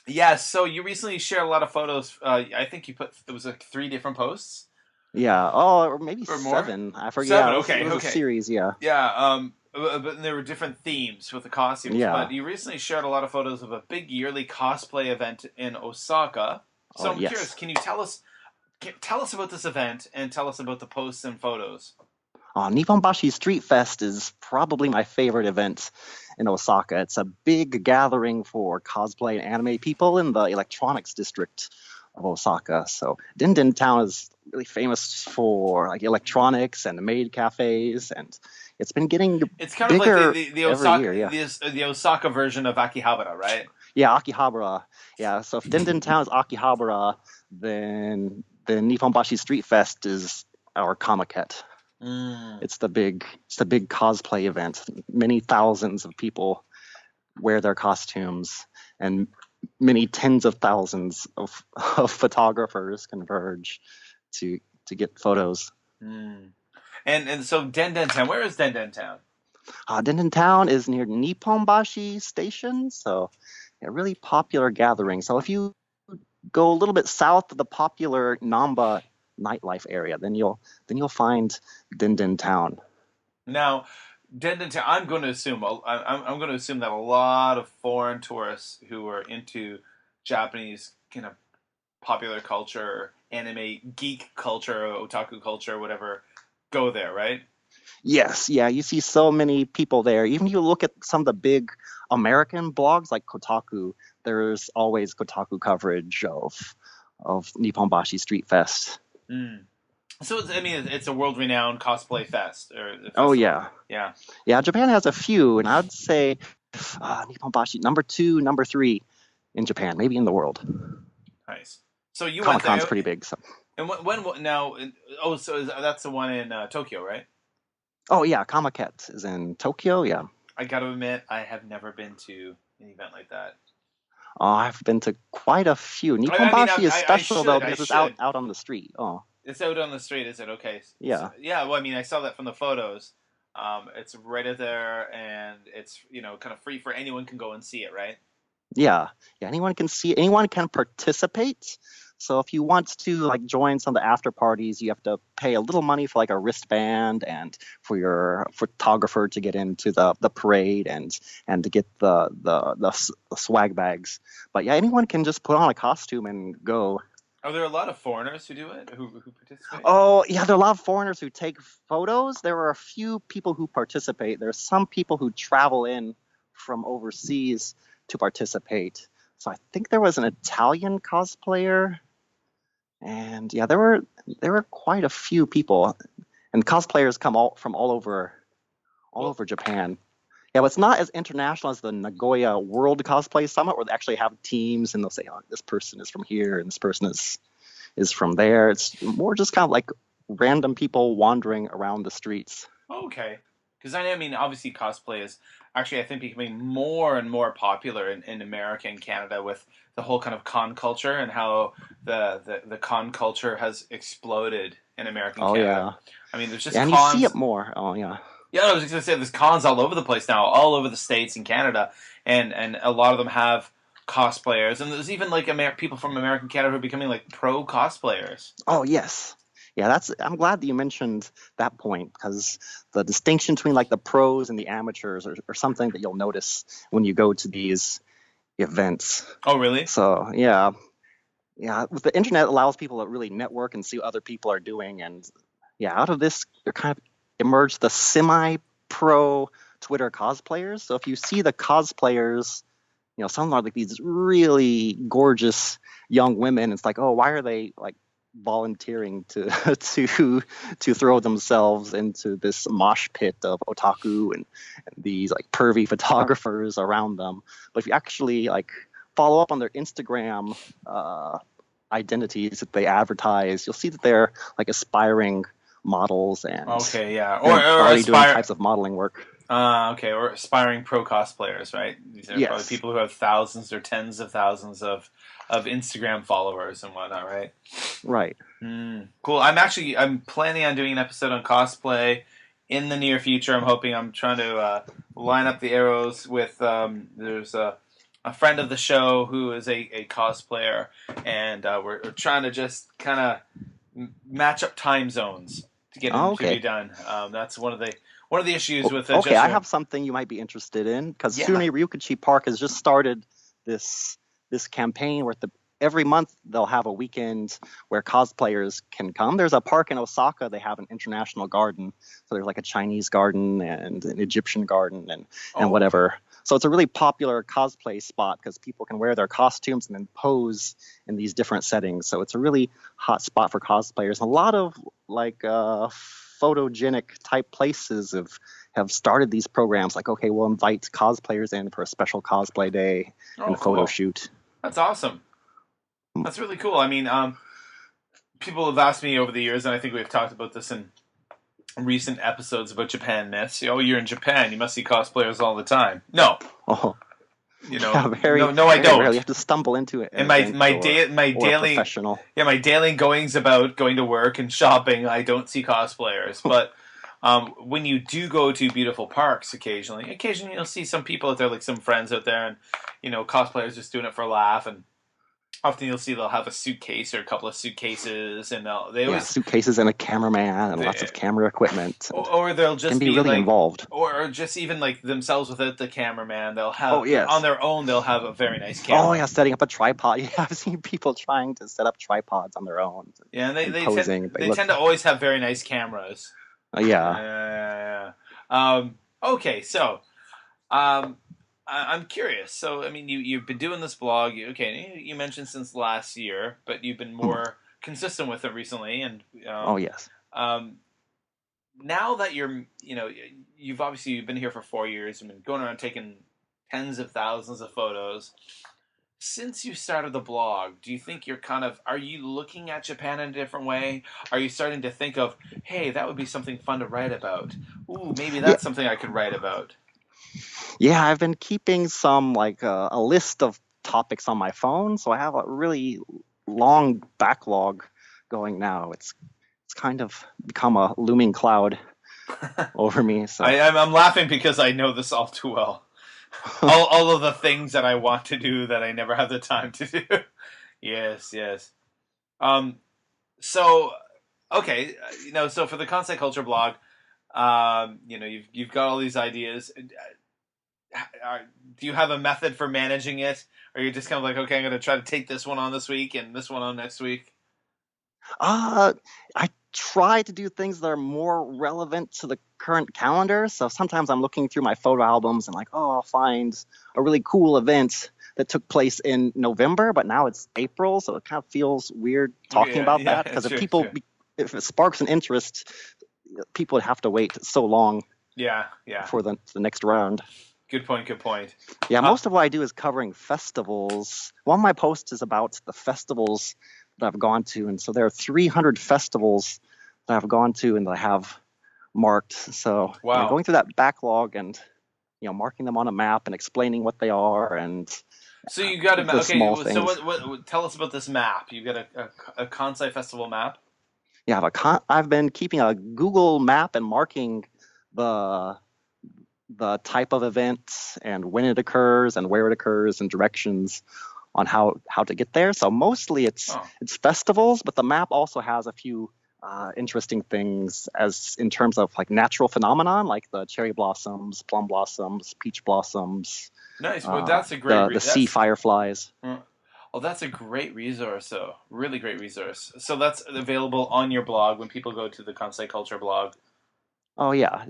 Yeah. So you recently shared a lot of photos. I think you put it was like 3 different posts. Yeah. Oh, or maybe Or more? 7. I forget. 7. Yeah, it was Okay. a series. Yeah. Yeah. But there were different themes with the costumes. Yeah. But you recently shared a lot of photos of a big yearly cosplay event in Osaka. So Oh, I'm yes. curious, can you tell us about this event and tell us about the posts and photos? Nipponbashi Street Fest is probably my favorite event in Osaka. It's a big gathering for cosplay and anime people in the electronics district of Osaka. So Dinden Town is really famous for like electronics and maid cafes, and it's been getting It's kind bigger of like the every Osaka year. Yeah. the Osaka version of Akihabara, right? Yeah, Akihabara. Yeah, so if Dinden Town is Akihabara, then Nipponbashi Street Fest is our Kamaket. It's the big cosplay event. Many thousands of people wear their costumes, and many tens of thousands of photographers converge to get photos. And so Denden Town, where is Denden Town? Dinden Town is near Nipponbashi Station, so a really popular gathering. So if you go a little bit south of the popular Namba nightlife area, then you'll find Dinden Town. Now, Denden Town, I'm going to assume that a lot of foreign tourists who are into Japanese kind of popular culture, anime, geek culture, otaku culture, whatever, go there, right? Yes, yeah, you see so many people there. Even if you look at some of the big American blogs like Kotaku, there's always Kotaku coverage of Nipponbashi Street Fest. So it's a world-renowned cosplay fest. Oh yeah. Yeah. Japan has a few, and I'd say Nipponbashi number 2, number 3 in Japan, maybe in the world. Nice. So you Comic went there. Con's pretty big. So. And when now? Oh, so that's the one in Tokyo, right? Oh yeah, Kamaket is in Tokyo. Yeah. I got to admit, I have never been to an event like that. Oh, I've been to quite a few. Nipponbashi is special though because it's out on the street. Oh. It's out on the street, is it? Okay. Yeah. So, yeah. Well, I mean, I saw that from the photos. It's right out there, and it's kind of free for anyone can go and see it, right? Yeah. Anyone can see. Anyone can participate. So if you want to like join some of the after parties, you have to pay a little money for like a wristband and for your photographer to get into the parade and to get the swag bags. But yeah, anyone can just put on a costume and go. Are there a lot of foreigners who do it, who participate? Oh yeah, there are a lot of foreigners who take photos. There are a few people who participate. There are some people who travel in from overseas to participate. So I think there was an Italian cosplayer. And yeah, there were quite a few people, and cosplayers come from all over Japan. Yeah, but it's not as international as the Nagoya World Cosplay Summit, where they actually have teams and they'll say, "Oh, this person is from here and this person is from there." It's more just kind of like random people wandering around the streets. Okay, because I mean, obviously, cosplay is actually, I think, becoming more and more popular in America and Canada with the whole kind of con culture and how the con culture has exploded in American Oh Canada. yeah, I mean, there's just and you see it cons. more. Oh yeah. Yeah, I was just gonna say there's cons all over the place now, all over the states and Canada, and a lot of them have cosplayers, and there's even like people from American Canada who are becoming like pro cosplayers. Oh yes. Yeah, that's. I'm glad that you mentioned that point because the distinction between like the pros and the amateurs are something that you'll notice when you go to these events. Oh, really? So yeah, yeah. With the internet allows people to really network and see what other people are doing, and yeah, out of this, there kind of emerged the semi-pro Twitter cosplayers. So if you see the cosplayers, some are like these really gorgeous young women. It's like, oh, why are they like volunteering to to throw themselves into this mosh pit of otaku and these like pervy photographers around them? But if you actually like follow up on their Instagram identities that they advertise, you'll see that they're like aspiring models and Okay, yeah, or already doing aspire. types of modeling work. Okay, or aspiring pro cosplayers, right? These are probably Yes, people who have thousands or tens of thousands of Instagram followers and whatnot, right? right. Cool. I'm planning on doing an episode on cosplay in the near future. I'm trying to line up the arrows with there's a friend of the show who is a cosplayer, and we're trying to just kind of match up time zones to get Oh, him to be okay. done. That's one of the issues with Okay, just I have something you might be interested in because yeah. SUNY Ryukichi Park has just started this campaign where every month they'll have a weekend where cosplayers can come. There's a park in Osaka. They have an international garden, so there's like a Chinese garden and an Egyptian garden and Oh, okay. whatever. So it's a really popular cosplay spot because people can wear their costumes and then pose in these different settings. So it's a really hot spot for cosplayers. A lot of like photogenic type places have started these programs like, okay, we'll invite cosplayers in for a special cosplay day and Oh, a photo cool. shoot. That's awesome. That's really cool. I mean, people have asked me over the years, and I think we've talked about this in recent episodes about Japan myths. Oh, you're in Japan, you must see cosplayers all the time. No, Oh, you yeah, know, very, no, I very rarely. You don't. have to stumble into an And my event my day my or a daily professional. yeah my daily goings about going to work and shopping, I don't see cosplayers. But when you do go to beautiful parks, occasionally you'll see some people out there, like some friends out there, and cosplayers just doing it for a laugh. And often you'll see they'll have a suitcase or a couple of suitcases, and they Yeah, always suitcases and a cameraman and lots they, of camera equipment. And or they'll can just be be really like, involved. or just even like themselves without the cameraman. They'll Oh, have on yes. their own. They'll have a very nice Oh, camera. yeah, setting up a tripod. Yeah, I've seen people trying to set up tripods on their own Yeah, and and posing. They they look, tend to always have very nice cameras. yeah. Yeah. Okay, so I'm curious. So I mean, you've been doing this blog. You mentioned since last year, but you've been Mhm. more consistent with it recently. And Oh, yes. um, now that you've been here for 4 years and been going around taking tens of thousands of photos. Since you started the blog, do you think are you looking at Japan in a different way? Are you starting to think of, hey, that would be something fun to write about? Ooh, maybe Yeah, that's something I could write about. yeah. I've been keeping some like a list of topics on my phone, so I have a really long backlog going now. It's kind of become a looming cloud over me. So, I'm laughing because I know this all too well. All of the things that I want to do that I never have the time to do. Yes, yes. Um, so okay, so for the Kansai Culture Blog, you've got all these ideas. Do you have a method for managing it? Or are you just kind of like, okay, I'm going to try to take this one on this week and this one on next week? uh, I try to do things that are more relevant to the current calendar. So sometimes I'm looking through my photo albums and like, oh, I'll find a really cool event that took place in November, but now it's April, so it kind of feels weird talking Yeah, about that yeah, because sure, sure. if it sparks an interest, people would have to wait so long Yeah, yeah. for the next round. Good point, good point. Yeah, Uh, most of what I do is covering festivals. One of my posts is about the festivals that I've gone to, and so there are 300 festivals that I've gone to and that I have marked. So yeah, wow. going through that backlog and marking them on a map and explaining what they are and So you got a map. the Okay, small so things. what? Tell us about this map. You got a Kansai Festival map. Yeah, I've been keeping a Google map and marking the type of event and when it occurs and where it occurs and directions on how to get there. So mostly Oh, it's festivals, but the map also has a few interesting things as in terms of like natural phenomenon, like the cherry blossoms, plum blossoms, peach blossoms, nice. Well, that's a great. the sea fireflies. Oh, that's a great resource. So really great resource. So that's available on your blog when people go to the Kansai Culture blog. Oh yeah,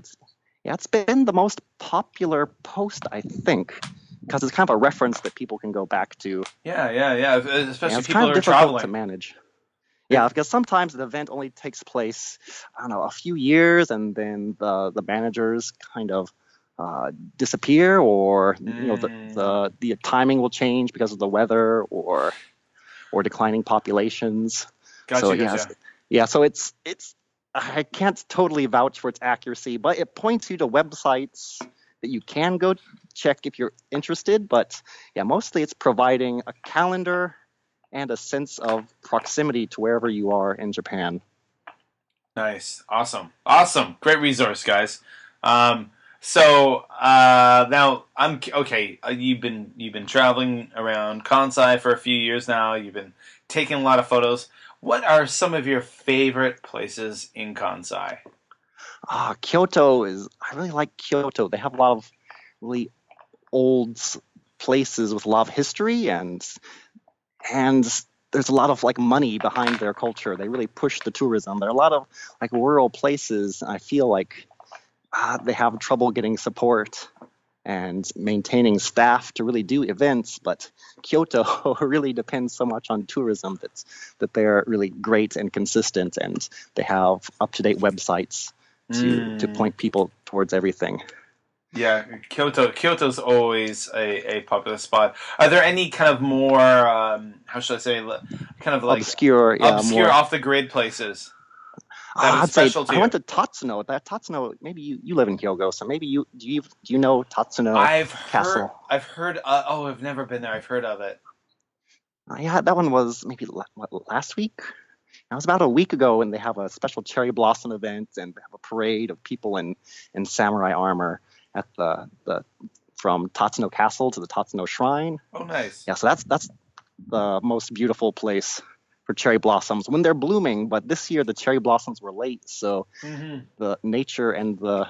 it's been the most popular post I think because it's kind of a reference that people can go back to. Yeah. Yeah, Especially it's kind people of that are difficult to traveling. manage. Yeah, If because sometimes the event only takes place, I don't know, a few years, and then the managers kind of disappear, or mm, the timing will change because of the weather or declining populations. So gotcha. so it's I can't totally vouch for its accuracy, but it points you to websites that you can go check if you're interested. But yeah, mostly it's providing a calendar and a sense of proximity to wherever you are in Japan. Nice, awesome, great resource, guys. Um, now I'm okay. You've been traveling around Kansai for a few years now. You've been taking a lot of photos. What are some of your favorite places in Kansai? Kyoto I really like Kyoto. They have a lot of really old places with a lot of history and there's a lot of like money behind their culture. They really push the tourism. There are a lot of like rural places. I feel like they have trouble getting support and maintaining staff to really do events. But Kyoto really depends so much on tourism that they're really great and consistent, and they have up to date websites to Mm, point people towards everything. yeah, Kyoto's always a popular spot. Are there any kind of more how should I say, kind of like Obscure, yeah, obscure more. off the grid places that are I'd say special to I went you? to Tatsuno. That Tatsuno, maybe you live in Hyogo, so maybe do you know Tatsuno Castle? I've heard. Oh, I've never been there. I've heard of it. Yeah, that one was maybe last week. That was about a week ago, and they have a special cherry blossom event, and they have a parade of people in samurai armor at the from Tatsuno Castle to the Tatsuno Shrine. Oh, nice. Yeah, so that's the most beautiful place for cherry blossoms when they're blooming. But this year the cherry blossoms were late, so Hmm. the nature and the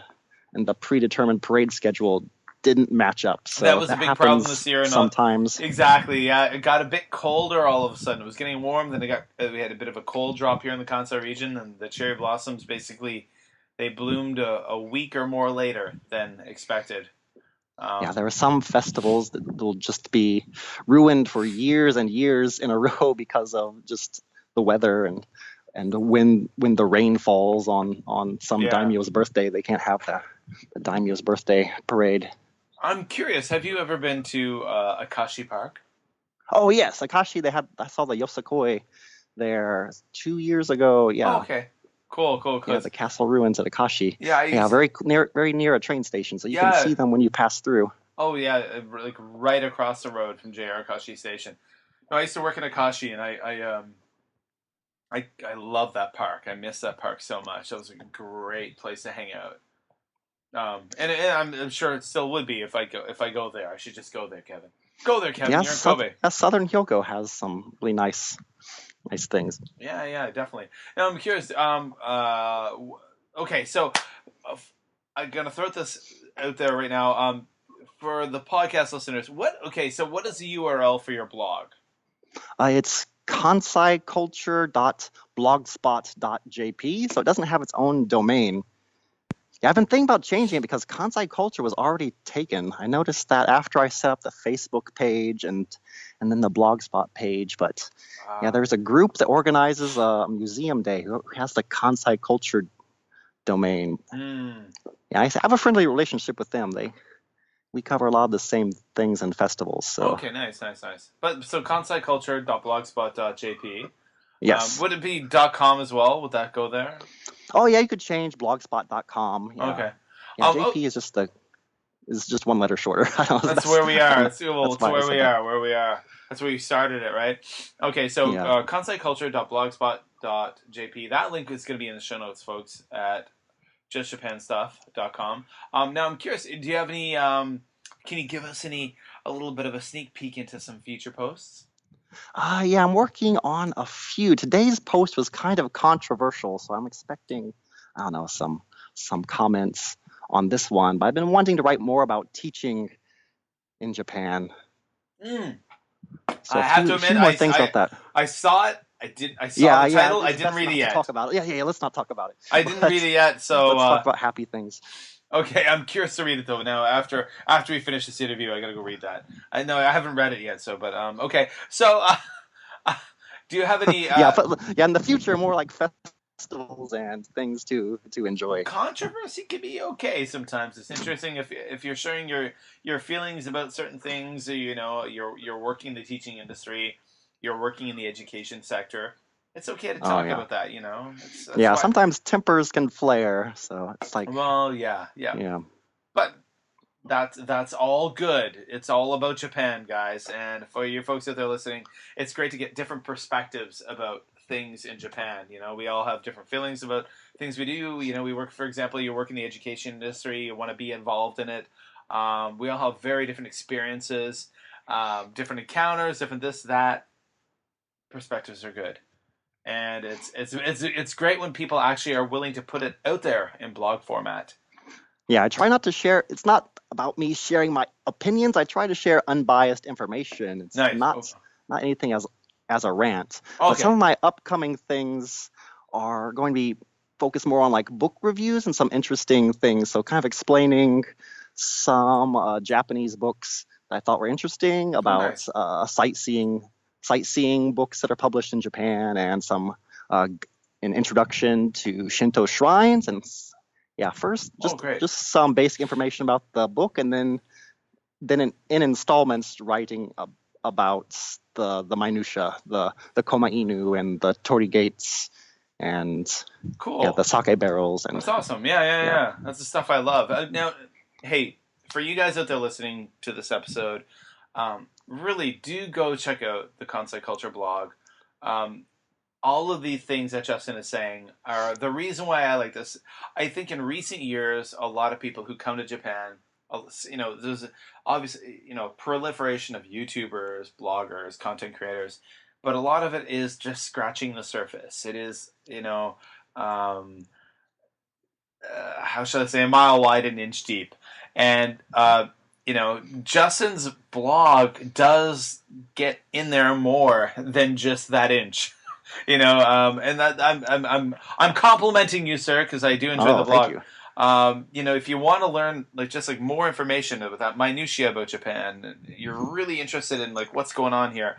predetermined parade schedule didn't match up. That So was a that big problem happens this year. Not sometimes. exactly. Yeah, it got a bit colder all of a sudden. It was getting warm. Then we had a bit of a cold drop here in the Kansai region, and the cherry blossoms basically they bloomed a week or more later than expected. Yeah, there Um, are some festivals that will just be ruined for years and years in a row because of just the weather and when the rain falls on some yeah, daimyo's birthday, they can't have the daimyo's birthday parade. I'm curious. Have you ever been to Akashi Park? Oh yes, Akashi. I saw the Yosakoi there 2 years ago. Oh, Yeah, okay, cool. yeah, Cause the castle ruins at Akashi. yeah, I Yeah, used very near a train station, so you can yeah. see them when you pass through. Oh yeah, like right across the road from JR Akashi Station. No, I used to work in Akashi, and I love that park. I miss that park so much. That was a great place to hang out. And I'm sure it still would be if I go there. I should just go there, Kevin. Go there, Kevin. Yeah, You're in Kobe. Southern Hyogo has some really nice things. Yeah, definitely. Now I'm curious. Okay, so uh, I'm gonna throw this out there right now. For the podcast listeners, what? Okay, so what is the URL for your blog? It's kansaiculture.blogspot.jp, so it doesn't have its own domain. Yeah, I've been thinking about changing it because Kansai Culture was already taken. I noticed that after I set up the Facebook page and then the Blogspot page. But yeah, Uh, there's a group that organizes a museum day who has the Kansai Culture domain. hmm. Yeah, I have a friendly relationship with them. We cover a lot of the same things and festivals. So Okay, nice. But so kansaiculture.blogspot.jp. yes. Would it be .com as well? Would that go there? Oh yeah, you could change blogspot.com. Yeah. Okay. Yeah, Oh, JP is just the is just one letter shorter. I don't know, That's where we are. that's It's why I where said we that. are. Where we are. That's where you started it, right? Okay, so Yeah. kansaiculture.blogspot.jp. That link is going to be in the show notes, folks, at justjapanstuff.com. Now, I'm curious. Do you have any? Can you give us a little bit of a sneak peek into some future posts? Yeah, I'm working on a few. Today's post was kind of controversial, so I'm expecting, I don't know, some comments on this one. But I've been wanting to write more about teaching in Japan. Mm. So I have to admit, few more things about that. I saw it. I saw Yeah, the yeah, title. I it's didn't best read it not to talk yet. about it. Yeah, let's not talk about it. I didn't read But it yet, so let's talk about happy things. okay. I'm curious to read it though. Now, after we finish this interview, I gotta go read that. I know I haven't read it yet, so but okay. So, do you have any Yeah, but yeah, in the future, more like festivals and things to enjoy. controversy? Can be okay sometimes. It's interesting if you're sharing your feelings about certain things. You know, you're working in the teaching industry, you're working in the education sector. It's okay to Oh talk yeah, about that. You know, that's yeah. why. Sometimes tempers can flare, so it's like, Well, yeah, yeah. yeah, But that's all good. It's all about Japan, guys. And for you folks out there listening, it's great to get different perspectives about things in Japan. You know, we all have different feelings about things we do. You know, we work, for example, you work in the education industry, you want to be involved in it. We all have very different experiences, different encounters, different this, that. Perspectives are good. And it's great when people actually are willing to put it out there in blog format. yeah. I try not to share. It's not about me sharing my opinions. I try to share unbiased information. It's Nice. Oh, not anything as a rant. But some okay. of my upcoming things are going to be focused more on like book reviews and some interesting things. So kind of explaining some Japanese books that I thought were interesting Oh, about nice. sightseeing books that are published in Japan and some uh, an introduction to Shinto shrines and yeah, first Oh, great. just some basic information about the book, and then in installments writing about the minutia, the Koma Inu and the torii gates, and yeah, Cool. the sake barrels, and That's awesome. Yeah, yeah, yeah. yeah. That's the stuff I love. Now, hey, for you guys out there listening to this episode, really do go check out the Kansai Culture blog. Um, all of the things that Justin is saying are the reason why I like this. I think in recent years, a lot of people who come to Japan, you know, there's obviously, you know, proliferation of YouTubers, bloggers, content creators, but a lot of it is just scratching the surface. It is, you know, um, how should I say, a mile wide and inch deep. And, you know, Justin's blog does get in there more than just that inch. You know, and that I'm complimenting you, sir, because I do enjoy the Oh, thank blog. you. You know, if you want to learn like just like more information about that minutia about Japan, you're really interested in like what's going on here.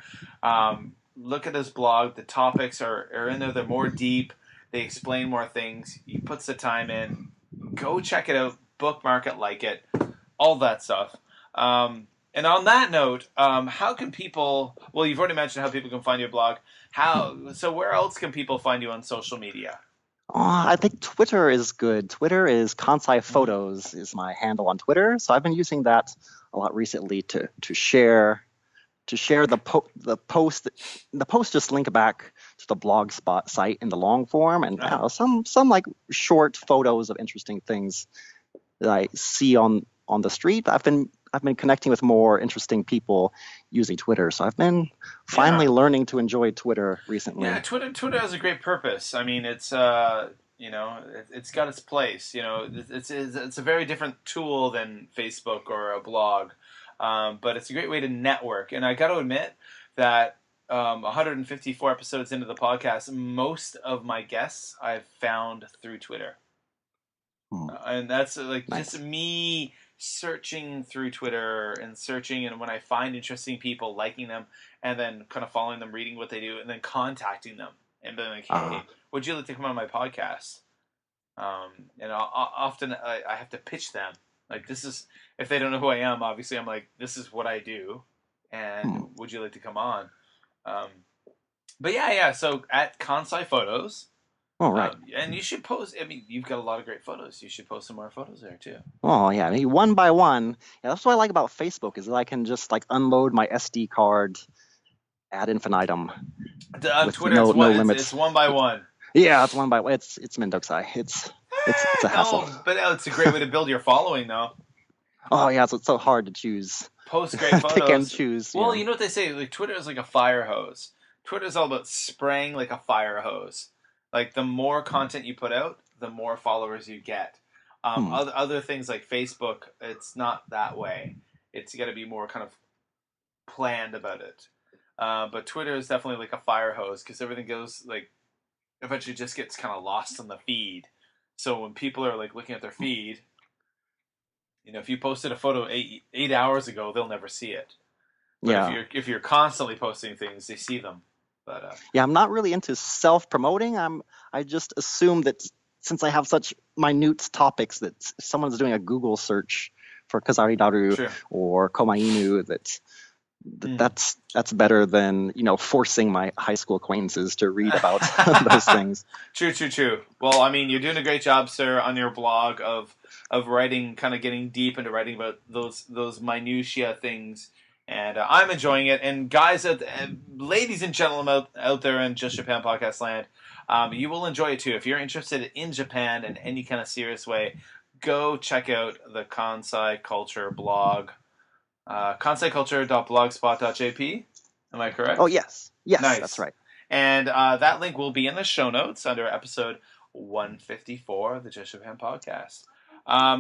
Look at his blog. The topics are in there. They're more deep. They explain more things. He puts the time in. Go check it out. Bookmark it, like it, all that stuff. And on that note, how can people? Well, you've already mentioned how people can find your blog. How? So where else can people find you on social media? I think Twitter is good. Twitter is Kansai Mm-hmm. Photos is my handle on Twitter, so I've been using that a lot recently to share the post. The post just link back to the blog spot site in the long form, and Uh-huh. some like short photos of interesting things that I see on the street. I've been connecting with more interesting people using Twitter, so I've been Yeah. finally learning to enjoy Twitter Yeah, recently. Twitter has a great purpose. I mean, it's you know, it's got its place. You know, it's a very different tool than Facebook or a blog, but it's a great way to network. And I got to admit that 154 episodes into the podcast, most of my guests I've found through Twitter. Hmm, And that's like just nice. me searching through Twitter and searching, and when I find interesting people, liking them, and then kind of following them, reading what they do, and then contacting them and being like, Uh, "Hey, would you like to come on my podcast?" And often I have to pitch them. Like this is if they don't know who I am, obviously I'm like, "This is what I do, and hmm. would you like to come on?" Um, but yeah, yeah. So at Kansai Photos. Oh, right. And you should post. I mean, you've got a lot of great photos. You should post some more photos there too. Oh, yeah. Maybe one by one. Yeah, that's what I like about Facebook is that I can just like unload my SD card ad infinitum On with Twitter, it's no what it's limits. one by one. Yeah, it's one by one. It's Mendokusai. It's a hassle. No, but it's a great way to build your following, though. Oh yeah, so it's so hard to choose. Post great Pick and photos. choose. Well, Yeah. you know what they say? Like Twitter is like a fire hose. Twitter is all about spraying like a fire hose. Like the more content you put out, the more followers you get. Hmm. Other things like Facebook, it's not that way. It's got to be more kind of planned about it. But Twitter is definitely like a fire hose because everything goes like eventually just gets kind of lost on the feed. So when people are like looking at their feed, you know, if you posted a photo 8 hours ago, they'll never see it. But Yeah. if you're constantly posting things, they see them. But Yeah, I'm not really into self-promoting. I just assume that since I have such minute topics that if someone's doing a Google search for Kazari Daru sure. or Komainu, that's better than forcing my high school acquaintances to read about those things. True. Well, I mean, you're doing a great job, sir, on your blog of writing, kind of getting deep into writing about those minutiae things, and I'm enjoying it. And guys, ladies and gentlemen out there in Just Japan Podcast Land, you will enjoy it too. If you're interested in Japan in any kind of serious way, go check out the Kansai Culture Blog. kansaiculture.blogspot.jp. Am I correct? Oh yes, Nice. That's right. And that link will be in the show notes under episode 154 of the Just Japan Podcast.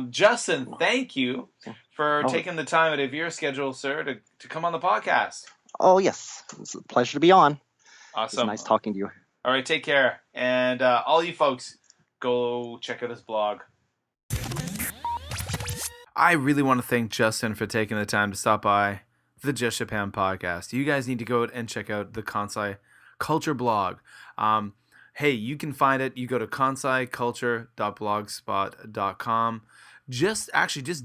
Justin, thank you for taking the time out of your schedule, sir, to come on the podcast. Oh yes, it's a pleasure to be on. Awesome. It's nice talking to you. All right, take care. And all you folks, go check out his blog. I really want to thank Justin for taking the time to stop by the Just Japan Podcast. You guys need to go and check out the Kansai Culture Blog. Hey, you can find it. You go to kansaiculture.blogspot.com. Just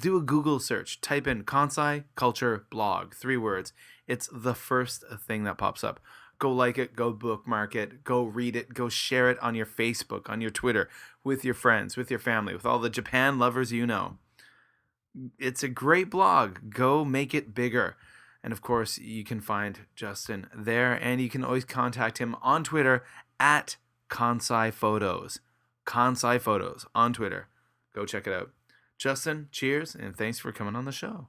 do a Google search. Type in Kansai Culture Blog, 3 words. It's the first thing that pops up. Go like it, go bookmark it, go read it, go share it on your Facebook, on your Twitter, with your friends, with your family, with all the Japan lovers you know. It's a great blog. Go make it bigger. And of course, you can find Justin there, and you can always contact him on Twitter at Kansai Photos. Kansai Photos on Twitter. Go check it out. Justin, cheers, and thanks for coming on the show.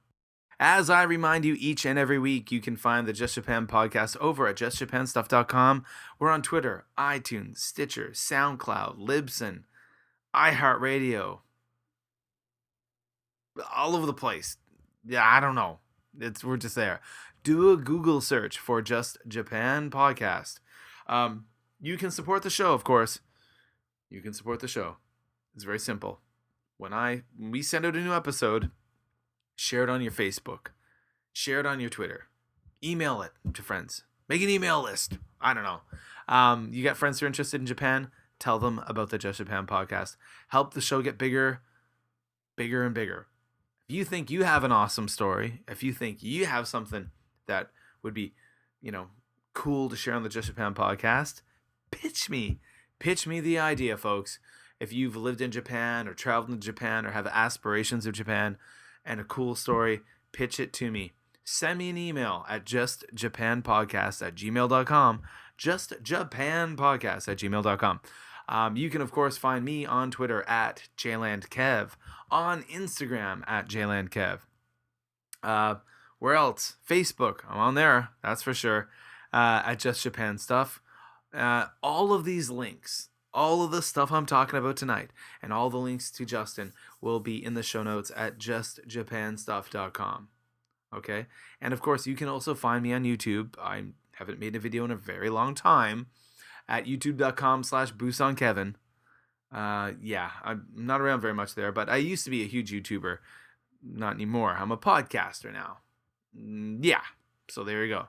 As I remind you each and every week, you can find the Just Japan Podcast over at justjapanstuff.com. We're on Twitter, iTunes, Stitcher, SoundCloud, Libsyn, iHeartRadio, all over the place. Yeah, I don't know. We're just there. Do a Google search for Just Japan Podcast. You can support the show, of course. You can support the show. It's very simple. When we send out a new episode, share it on your Facebook. Share it on your Twitter. Email it to friends. Make an email list. I don't know. You got friends who are interested in Japan? Tell them about the Just Japan Podcast. Help the show get bigger and bigger. If you think you have an awesome story, if you think you have something that would be, cool to share on the Just Japan Podcast, pitch me the idea, folks. If you've lived in Japan or traveled to Japan or have aspirations of Japan and a cool story, pitch it to me. Send me an email at justjapanpodcast@gmail.com. justjapanpodcast@gmail.com. You can, of course, find me on Twitter at jlandkev, on Instagram at jlandkev. Where else? Facebook. I'm on there, that's for sure, at Just Japan Stuff. All of these links, all of the stuff I'm talking about tonight, and all the links to Justin will be in the show notes at justjapanstuff.com. Okay? And, of course, you can also find me on YouTube. I haven't made a video in a very long time. At youtube.com/BusanKevin. Yeah, I'm not around very much there, but I used to be a huge YouTuber. Not anymore. I'm a podcaster now. Yeah, so there you go.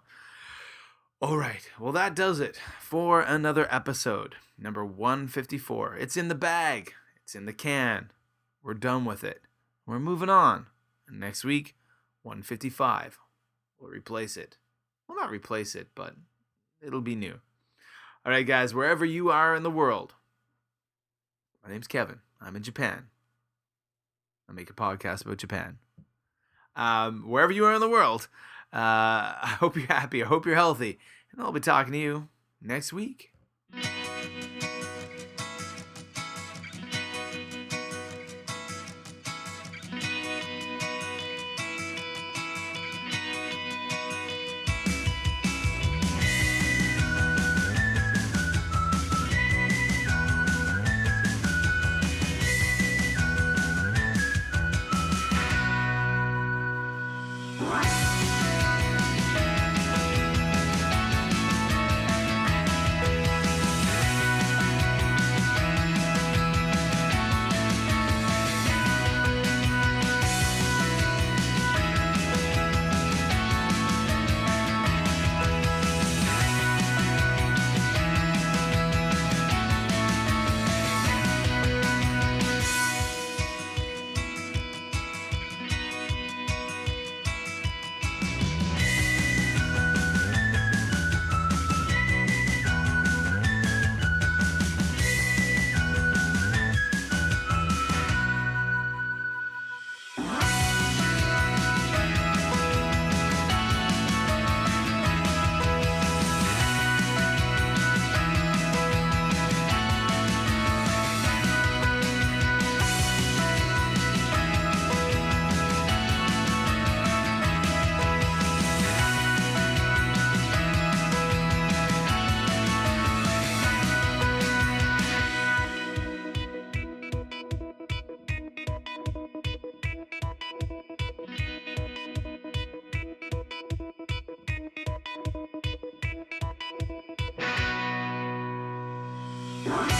All right, well, that does it for another episode, number 154. It's in the bag. It's in the can. We're done with it. We're moving on. And next week, 155. We'll replace it. Well, not replace it, but it'll be new. All right, guys, wherever you are in the world, My name's Kevin. I'm in Japan. I make a podcast about Japan. Wherever you are in the world, I hope you're happy. I hope you're healthy. And I'll be talking to you next week. Bye.